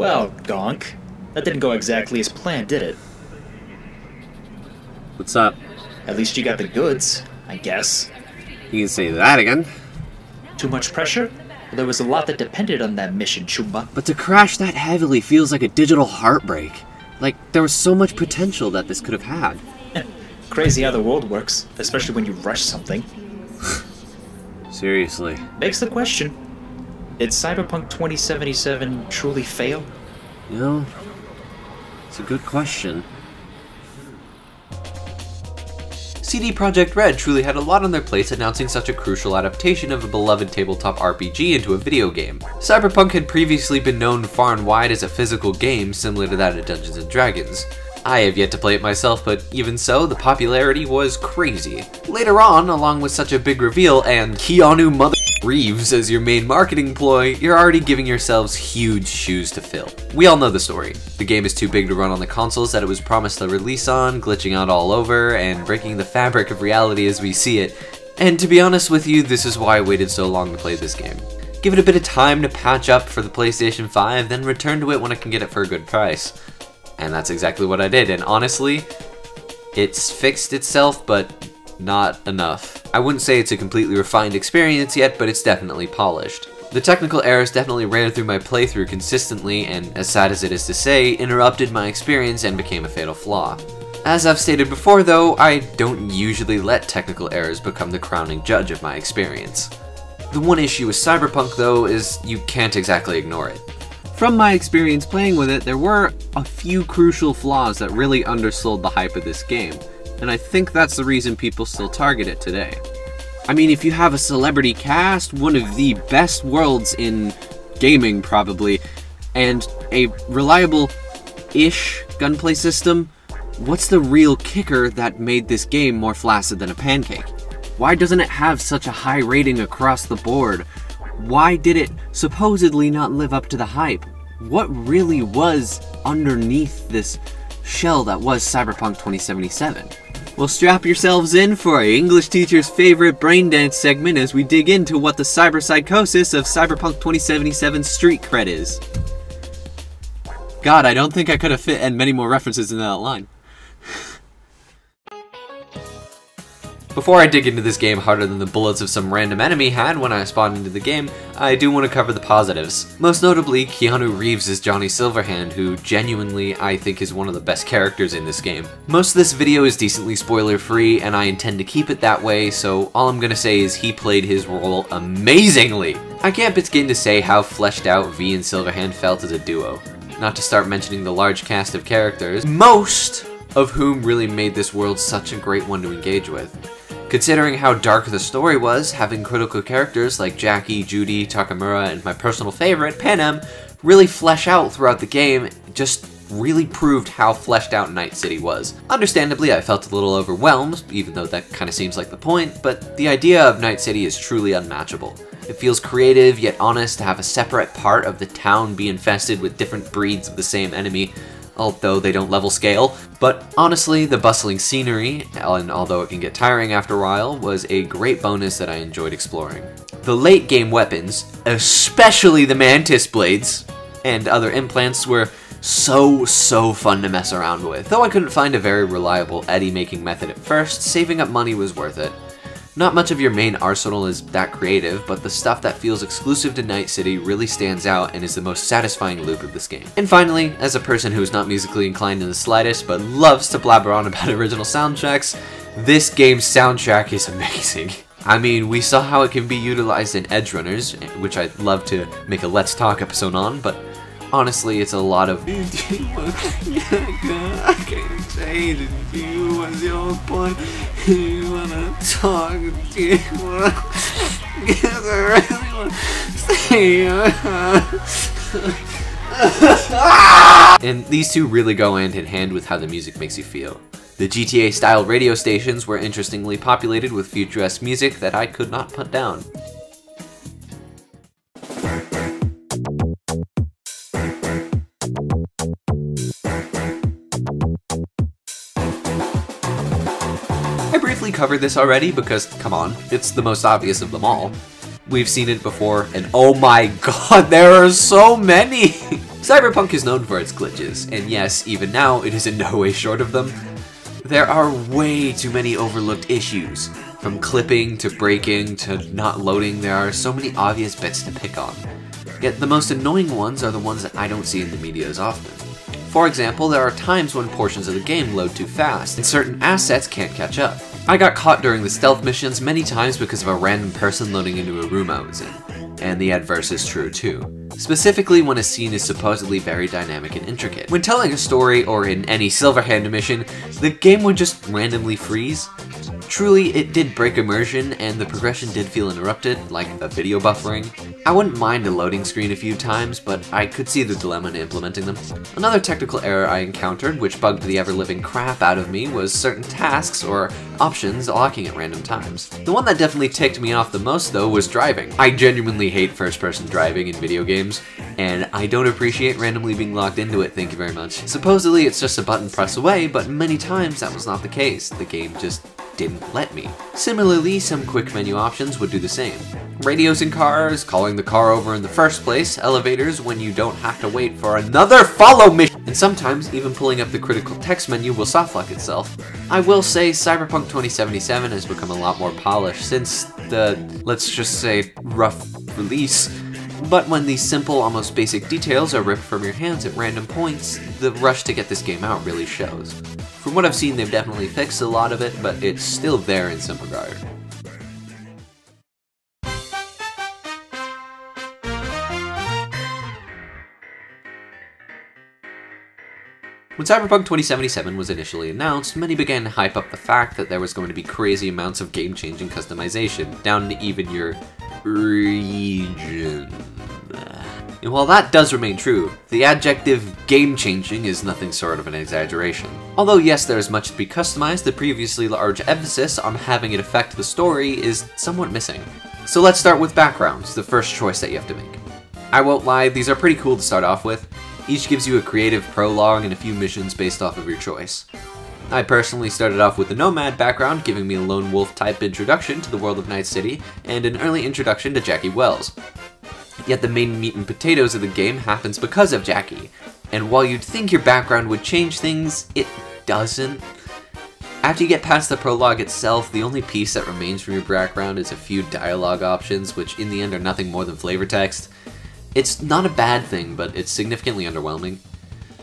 Well, Gonk, that didn't go exactly as planned, did it? What's up? At least you got the goods, I guess. You can say that again. Too much pressure? There was a lot that depended on that mission, Chumba. But to crash that heavily feels like a digital heartbreak. Like, there was so much potential that this could have had. Crazy how the world works, especially when you rush something. Seriously. Begs the question, did Cyberpunk 2077 truly fail? You know, it's a good question. CD Projekt Red truly had a lot on their plates announcing such a crucial adaptation of a beloved tabletop RPG into a video game. Cyberpunk had previously been known far and wide as a physical game similar to that of Dungeons & Dragons. I have yet to play it myself, but even so, the popularity was crazy. Later on, along with such a big reveal and Keanu Mother Reeves as your main marketing ploy, you're already giving yourselves huge shoes to fill. We all know the story. The game is too big to run on the consoles that it was promised to release on, glitching out all over, and breaking the fabric of reality as we see it. And to be honest with you, this is why I waited so long to play this game. Give it a bit of time to patch up for the PlayStation 5, then return to it when I can get it for a good price. And that's exactly what I did, and honestly, it's fixed itself, but not enough. I wouldn't say it's a completely refined experience yet, but it's definitely polished. The technical errors definitely ran through my playthrough consistently, and as sad as it is to say, interrupted my experience and became a fatal flaw. As I've stated before though, I don't usually let technical errors become the crowning judge of my experience. The one issue with Cyberpunk though is you can't exactly ignore it. From my experience playing with it, there were a few crucial flaws that really undersold the hype of this game, and I think that's the reason people still target it today. I mean, if you have a celebrity cast, one of the best worlds in gaming probably, and a reliable-ish gunplay system, what's the real kicker that made this game more flaccid than a pancake? Why doesn't it have such a high rating across the board? Why did it supposedly not live up to the hype? What really was underneath this shell that was Cyberpunk 2077? Well, strap yourselves in for a English teacher's favorite brain dance segment as we dig into what the cyber-psychosis of Cyberpunk 2077 street cred is. God, I don't think I could have fit in many more references in that line. Before I dig into this game harder than the bullets of some random enemy had when I spawned into the game, I do want to cover the positives. Most notably, Keanu Reeves as Johnny Silverhand, who genuinely I think is one of the best characters in this game. Most of this video is decently spoiler free, and I intend to keep it that way, so all I'm gonna say is he played his role amazingly! I can't begin to say how fleshed out V and Silverhand felt as a duo. Not to start mentioning the large cast of characters, most of whom really made this world such a great one to engage with. Considering how dark the story was, having critical characters like Jackie, Judy, Takamura, and my personal favorite, Panem, really flesh out throughout the game just really proved how fleshed out Night City was. Understandably, I felt a little overwhelmed, even though that kind of seems like the point, but the idea of Night City is truly unmatchable. It feels creative yet honest to have a separate part of the town be infested with different breeds of the same enemy, although they don't level scale. But honestly, the bustling scenery, and although it can get tiring after a while, was a great bonus that I enjoyed exploring. The late game weapons, especially the mantis blades and other implants, were so fun to mess around with. Though I couldn't find a very reliable eddy making method at first, saving up money was worth it. Not much of your main arsenal is that creative, but the stuff that feels exclusive to Night City really stands out and is the most satisfying loop of this game. And finally, as a person who is not musically inclined in the slightest, but loves to blabber on about original soundtracks, this game's soundtrack is amazing. I mean, we saw how it can be utilized in Edge Runners, which I'd love to make a Let's Talk episode on, but honestly, it's a lot of I can't say to you what's your point. You wanna talk to you. And these two really go hand in hand with how the music makes you feel. The GTA-style radio stations were interestingly populated with futuresque music that I could not put down. I briefly covered this already because, come on, it's the most obvious of them all. We've seen it before, and oh my god, there are so many! Cyberpunk is known for its glitches, and yes, even now, it is in no way short of them. There are way too many overlooked issues. From clipping, to breaking, to not loading, there are so many obvious bits to pick on. Yet the most annoying ones are the ones that I don't see in the media as often. For example, there are times when portions of the game load too fast, and certain assets can't catch up. I got caught during the stealth missions many times because of a random person loading into a room I was in. And the adverse is true too. Specifically when a scene is supposedly very dynamic and intricate. When telling a story, or in any Silverhand mission, the game would just randomly freeze. Truly, it did break immersion, and the progression did feel interrupted, like a video buffering. I wouldn't mind a loading screen a few times, but I could see the dilemma in implementing them. Another technical error I encountered, which bugged the ever-living crap out of me, was certain tasks or options locking at random times. The one that definitely ticked me off the most, though, was driving. I genuinely hate first-person driving in video games, and I don't appreciate randomly being locked into it, thank you very much. Supposedly it's just a button press away, but many times that was not the case. The game just didn't let me. Similarly, some quick menu options would do the same. Radios in cars, calling the car over in the first place, elevators when you don't have to wait for another follow mission, and sometimes even pulling up the critical text menu will softlock itself. I will say Cyberpunk 2077 has become a lot more polished since the, let's just say, rough release. But when these simple, almost basic details are ripped from your hands at random points, the rush to get this game out really shows. From what I've seen, they've definitely fixed a lot of it, but it's still there in some regard. When Cyberpunk 2077 was initially announced, many began to hype up the fact that there was going to be crazy amounts of game-changing customization, down to even your region. And while that does remain true, the adjective game-changing is nothing short of an exaggeration. Although yes, there is much to be customized, the previously large emphasis on having it affect the story is somewhat missing. So let's start with backgrounds, the first choice that you have to make. I won't lie, these are pretty cool to start off with. Each gives you a creative prologue and a few missions based off of your choice. I personally started off with the Nomad background, giving me a lone wolf type introduction to the world of Night City, and an early introduction to Jackie Wells. Yet the main meat and potatoes of the game happens because of Jackie, and while you'd think your background would change things, it doesn't. After you get past the prologue itself, the only piece that remains from your background is a few dialogue options, which in the end are nothing more than flavor text. It's not a bad thing, but it's significantly underwhelming.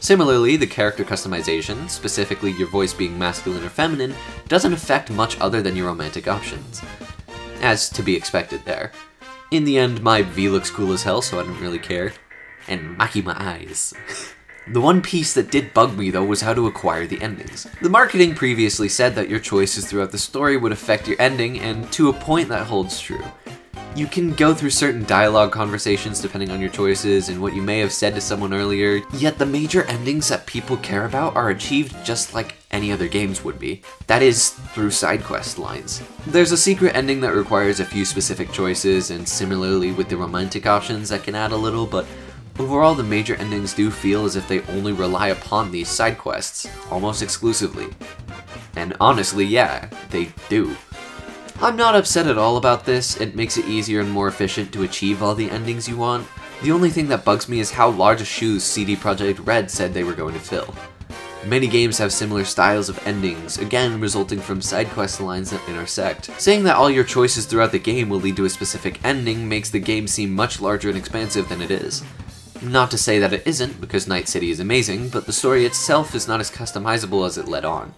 Similarly, the character customization, specifically your voice being masculine or feminine, doesn't affect much other than your romantic options. As to be expected there. In the end, my V looks cool as hell, so I didn't really care. And maki my eyes. The one piece that did bug me though was how to acquire the endings. The marketing previously said that your choices throughout the story would affect your ending, and to a point that holds true. You can go through certain dialogue conversations depending on your choices and what you may have said to someone earlier, yet the major endings that people care about are achieved just like any other games would be. That is, through side quest lines. There's a secret ending that requires a few specific choices, and similarly with the romantic options that can add a little, but overall the major endings do feel as if they only rely upon these side quests, almost exclusively. And honestly, yeah, they do. I'm not upset at all about this. It makes it easier and more efficient to achieve all the endings you want. The only thing that bugs me is how large a shoes CD Projekt Red said they were going to fill. Many games have similar styles of endings, again resulting from side quest lines that intersect. Saying that all your choices throughout the game will lead to a specific ending makes the game seem much larger and expansive than it is. Not to say that it isn't, because Night City is amazing, but the story itself is not as customizable as it let on.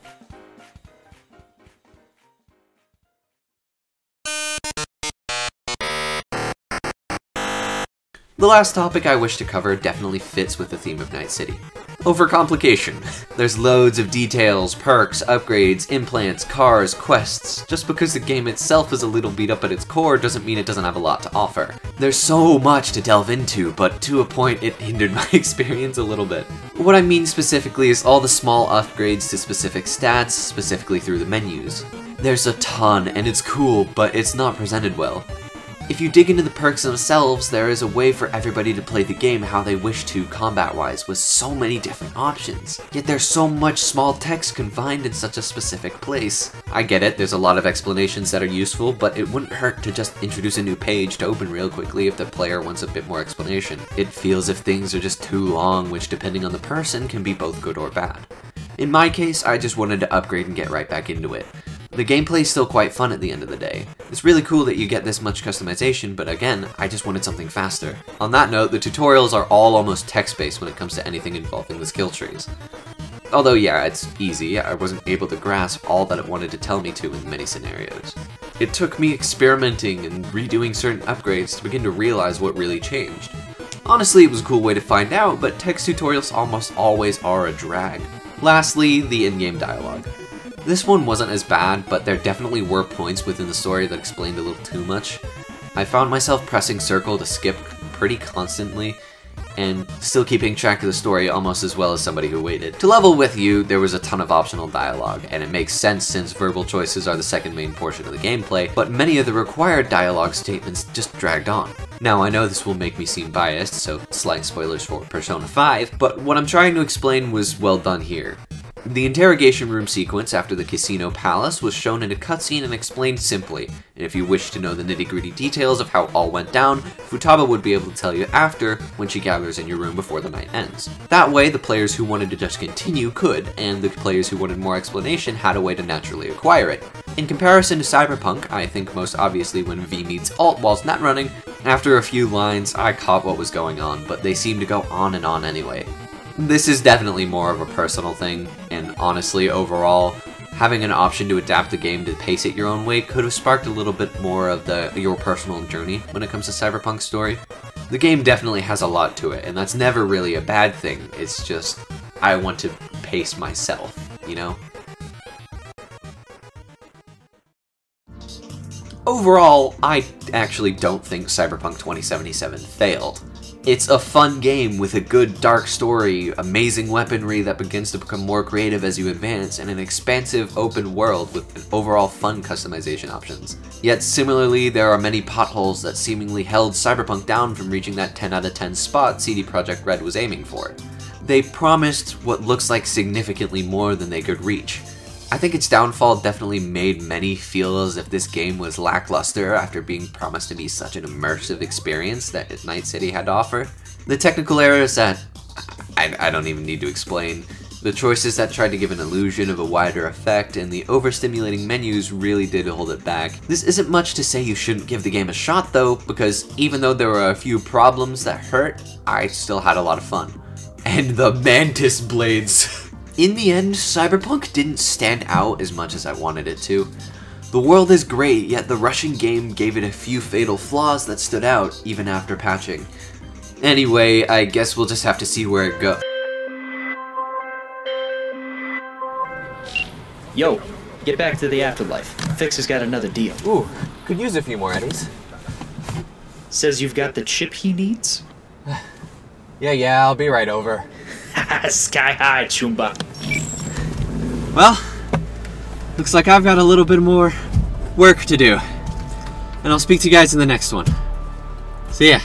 The last topic I wish to cover definitely fits with the theme of Night City. Overcomplication. There's loads of details, perks, upgrades, implants, cars, quests. Just because the game itself is a little beat up at its core doesn't mean it doesn't have a lot to offer. There's so much to delve into, but to a point it hindered my experience a little bit. What I mean specifically is all the small upgrades to specific stats, specifically through the menus. There's a ton, and it's cool, but it's not presented well. If you dig into the perks themselves, there is a way for everybody to play the game how they wish to combat-wise, with so many different options. Yet there's so much small text confined in such a specific place. I get it, there's a lot of explanations that are useful, but it wouldn't hurt to just introduce a new page to open real quickly if the player wants a bit more explanation. It feels as if things are just too long, which depending on the person can be both good or bad. In my case, I just wanted to upgrade and get right back into it. The gameplay is still quite fun at the end of the day. It's really cool that you get this much customization, but again, I just wanted something faster. On that note, the tutorials are all almost text-based when it comes to anything involving the skill trees. Although yeah, it's easy, I wasn't able to grasp all that it wanted to tell me to in many scenarios. It took me experimenting and redoing certain upgrades to begin to realize what really changed. Honestly, it was a cool way to find out, but text tutorials almost always are a drag. Lastly, the in-game dialogue. This one wasn't as bad, but there definitely were points within the story that explained a little too much. I found myself pressing circle to skip pretty constantly, and still keeping track of the story almost as well as somebody who waited. To level with you, there was a ton of optional dialogue, and it makes sense since verbal choices are the second main portion of the gameplay, but many of the required dialogue statements just dragged on. Now, I know this will make me seem biased, so slight spoilers for Persona 5, but what I'm trying to explain was well done here. The interrogation room sequence after the casino palace was shown in a cutscene and explained simply, and if you wish to know the nitty-gritty details of how it all went down, Futaba would be able to tell you after, when she gathers in your room before the night ends. That way, the players who wanted to just continue could, and the players who wanted more explanation had a way to naturally acquire it. In comparison to Cyberpunk, I think most obviously when V meets Alt whilst not running, after a few lines, I caught what was going on, but they seemed to go on and on anyway. This is definitely more of a personal thing, and honestly, overall, having an option to adapt the game to pace it your own way could have sparked a little bit more of your personal journey when it comes to Cyberpunk's story. The game definitely has a lot to it, and that's never really a bad thing, it's just, I want to pace myself, you know? Overall, I actually don't think Cyberpunk 2077 failed. It's a fun game with a good dark story, amazing weaponry that begins to become more creative as you advance, and an expansive open world with an overall fun customization options. Yet similarly, there are many potholes that seemingly held Cyberpunk down from reaching that 10 out of 10 spot CD Projekt Red was aiming for. They promised what looks like significantly more than they could reach. I think its downfall definitely made many feel as if this game was lackluster after being promised to be such an immersive experience that Night City had to offer. The technical errors that I don't even need to explain, the choices that tried to give an illusion of a wider effect, and the overstimulating menus really did hold it back. This isn't much to say you shouldn't give the game a shot though, because even though there were a few problems that hurt, I still had a lot of fun. And the mantis blades! In the end, Cyberpunk didn't stand out as much as I wanted it to. The world is great, yet the rushing game gave it a few fatal flaws that stood out even after patching. Anyway, I guess we'll just have to see where it goes. Yo, get back to the afterlife. Fix has got another deal. Ooh, could use a few more eddies. Says you've got the chip he needs? Yeah, I'll be right over. Sky high, Chumba. Well, looks like I've got a little bit more work to do. And I'll speak to you guys in the next one. See ya.